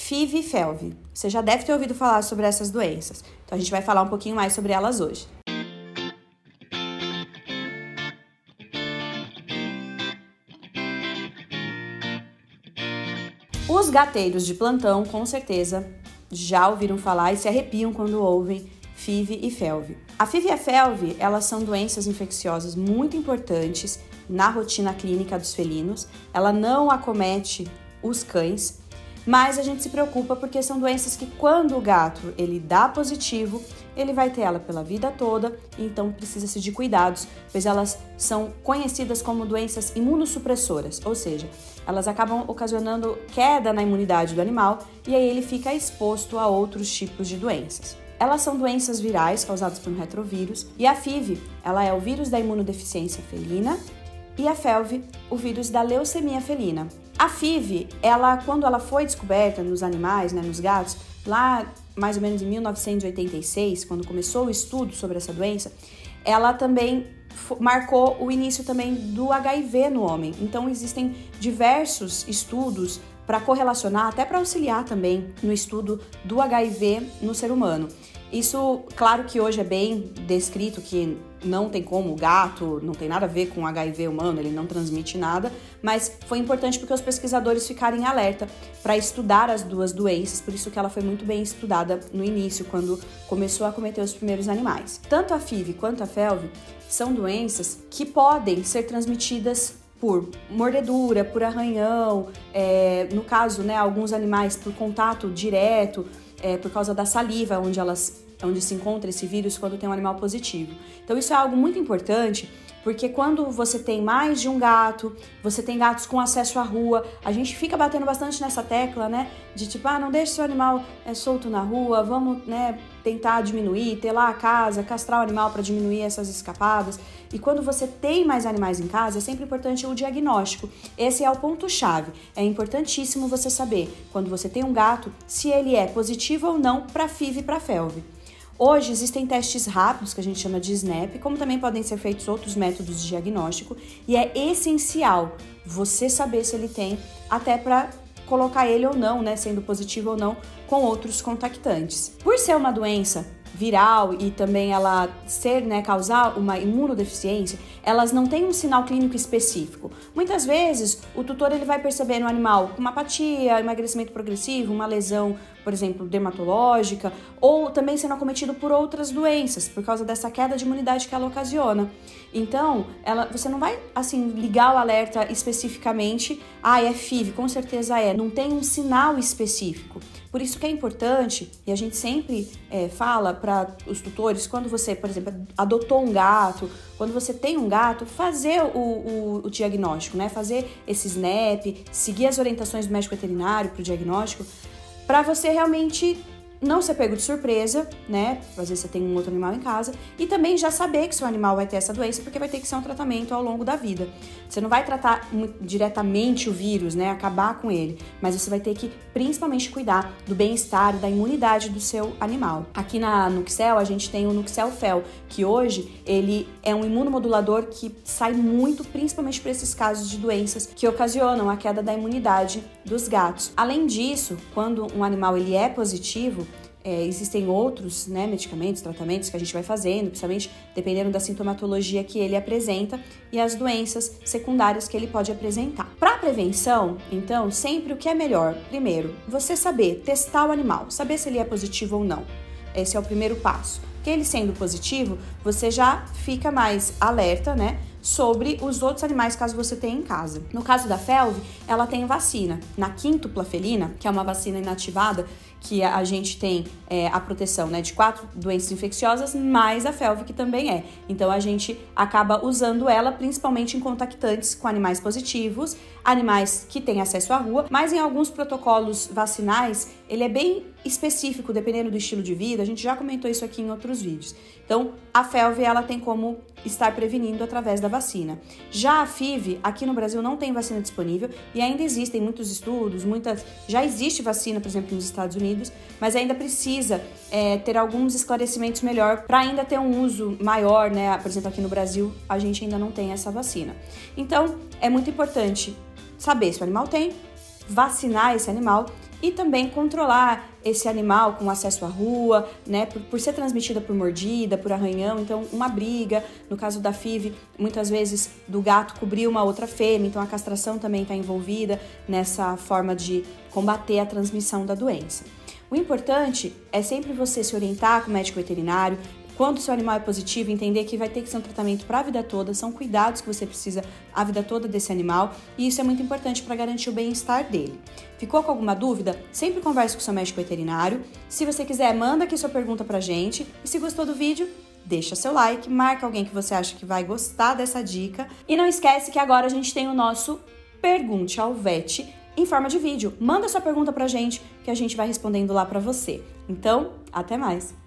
FIV e FeLV. Você já deve ter ouvido falar sobre essas doenças. Então, a gente vai falar um pouquinho mais sobre elas hoje. Os gateiros de plantão, com certeza, já ouviram falar e se arrepiam quando ouvem FIV e FeLV. A FIV e a FeLV, elas são doenças infecciosas muito importantes na rotina clínica dos felinos. Ela não acomete os cães, mas a gente se preocupa porque são doenças que quando o gato ele dá positivo, ele vai ter ela pela vida toda, então precisa-se de cuidados, pois elas são conhecidas como doenças imunossupressoras, ou seja, elas acabam ocasionando queda na imunidade do animal e aí ele fica exposto a outros tipos de doenças. Elas são doenças virais causadas por um retrovírus e a FIV, ela é o vírus da imunodeficiência felina e a FeLV, o vírus da leucemia felina. A FIV, quando ela foi descoberta nos animais, nos gatos, lá mais ou menos em 1986, quando começou o estudo sobre essa doença, ela também marcou o início também do HIV no homem. Então, existem diversos estudos para correlacionar, até para auxiliar também no estudo do HIV no ser humano. Isso, claro que hoje é bem descrito que não tem como, o gato não tem nada a ver com HIV humano, ele não transmite nada, mas foi importante porque os pesquisadores ficaram em alerta para estudar as duas doenças, por isso que ela foi muito bem estudada no início, quando começou a acometer os primeiros animais. Tanto a FIV quanto a FeLV são doenças que podem ser transmitidas por mordedura, por arranhão, no caso, alguns animais por contato direto, por causa da saliva, onde se encontra esse vírus quando tem um animal positivo. Então isso é algo muito importante, porque quando você tem mais de um gato, você tem gatos com acesso à rua, a gente fica batendo bastante nessa tecla, de tipo, não deixe seu animal solto na rua, vamos, tentar diminuir, ter lá a casa, castrar o animal para diminuir essas escapadas. E quando você tem mais animais em casa, é sempre importante o diagnóstico. Esse é o ponto-chave. É importantíssimo você saber, quando você tem um gato, se ele é positivo ou não para FIV e para FeLV. Hoje existem testes rápidos, que a gente chama de SNAP, como também podem ser feitos outros métodos de diagnóstico, e é essencial você saber se ele tem, até para colocar ele ou não, sendo positivo ou não, com outros contactantes. Por ser uma doença viral e também ela causar uma imunodeficiência, elas não têm um sinal clínico específico. Muitas vezes, o tutor ele vai perceber no animal uma apatia, emagrecimento progressivo, uma lesão, por exemplo, dermatológica, ou também sendo acometido por outras doenças, por causa dessa queda de imunidade que ela ocasiona. Então, você não vai, ligar o alerta especificamente, é FIV, com certeza não tem um sinal específico. Por isso que é importante, e a gente sempre fala para os tutores, quando você, por exemplo, adotou um gato, quando você tem um gato, fazer o diagnóstico, fazer esse SNAP, seguir as orientações do médico veterinário para o diagnóstico, para você realmente não ser pego de surpresa, Às vezes você tem um outro animal em casa, e também já saber que seu animal vai ter essa doença, porque vai ter que ser um tratamento ao longo da vida. Você não vai tratar diretamente o vírus, acabar com ele, mas você vai ter que principalmente cuidar do bem-estar, da imunidade do seu animal. Aqui na Nuxel, a gente tem o Nuxel Fel, que hoje ele é um imunomodulador que sai muito, principalmente para esses casos de doenças que ocasionam a queda da imunidade dos gatos. Além disso, quando um animal ele é positivo, existem outros medicamentos, tratamentos que a gente vai fazendo, principalmente dependendo da sintomatologia que ele apresenta e as doenças secundárias que ele pode apresentar. Para prevenção, então, sempre o que é melhor? Primeiro, você saber testar o animal, saber se ele é positivo ou não. Esse é o primeiro passo. Porque ele sendo positivo, você já fica mais alerta, sobre os outros animais caso você tenha em casa. No caso da FeLV, ela tem vacina. Na quíntupla felina, que é uma vacina inativada, que a gente tem a proteção de 4 doenças infecciosas, mais a FeLV, que também é. Então, a gente acaba usando ela principalmente em contactantes com animais positivos, animais que têm acesso à rua, mas em alguns protocolos vacinais, ele é bem específico, dependendo do estilo de vida. A gente já comentou isso aqui em outros vídeos. Então, a FeLV, ela tem como estar prevenindo através da vacina. Já a FIV, aqui no Brasil não tem vacina disponível e ainda existem muitos estudos, já existe vacina, por exemplo, nos Estados Unidos, mas ainda precisa ter alguns esclarecimentos melhor para ainda ter um uso maior, Por exemplo, aqui no Brasil, a gente ainda não tem essa vacina. Então, é muito importante saber se o animal tem, vacinar esse animal e também controlar esse animal com acesso à rua, né, por ser transmitida por mordida, por arranhão, então uma briga, no caso da FIV, muitas vezes do gato cobrir uma outra fêmea, então a castração também está envolvida nessa forma de combater a transmissão da doença. O importante é sempre você se orientar com o médico veterinário. Quando o seu animal é positivo, entender que vai ter que ser um tratamento para a vida toda, são cuidados que você precisa a vida toda desse animal e isso é muito importante para garantir o bem-estar dele. Ficou com alguma dúvida? Sempre converse com o seu médico veterinário. Se você quiser, manda aqui sua pergunta pra gente e se gostou do vídeo, deixa seu like, marca alguém que você acha que vai gostar dessa dica e não esquece que agora a gente tem o nosso Pergunte ao Vet em forma de vídeo. Manda sua pergunta pra gente que a gente vai respondendo lá pra você. Então, até mais!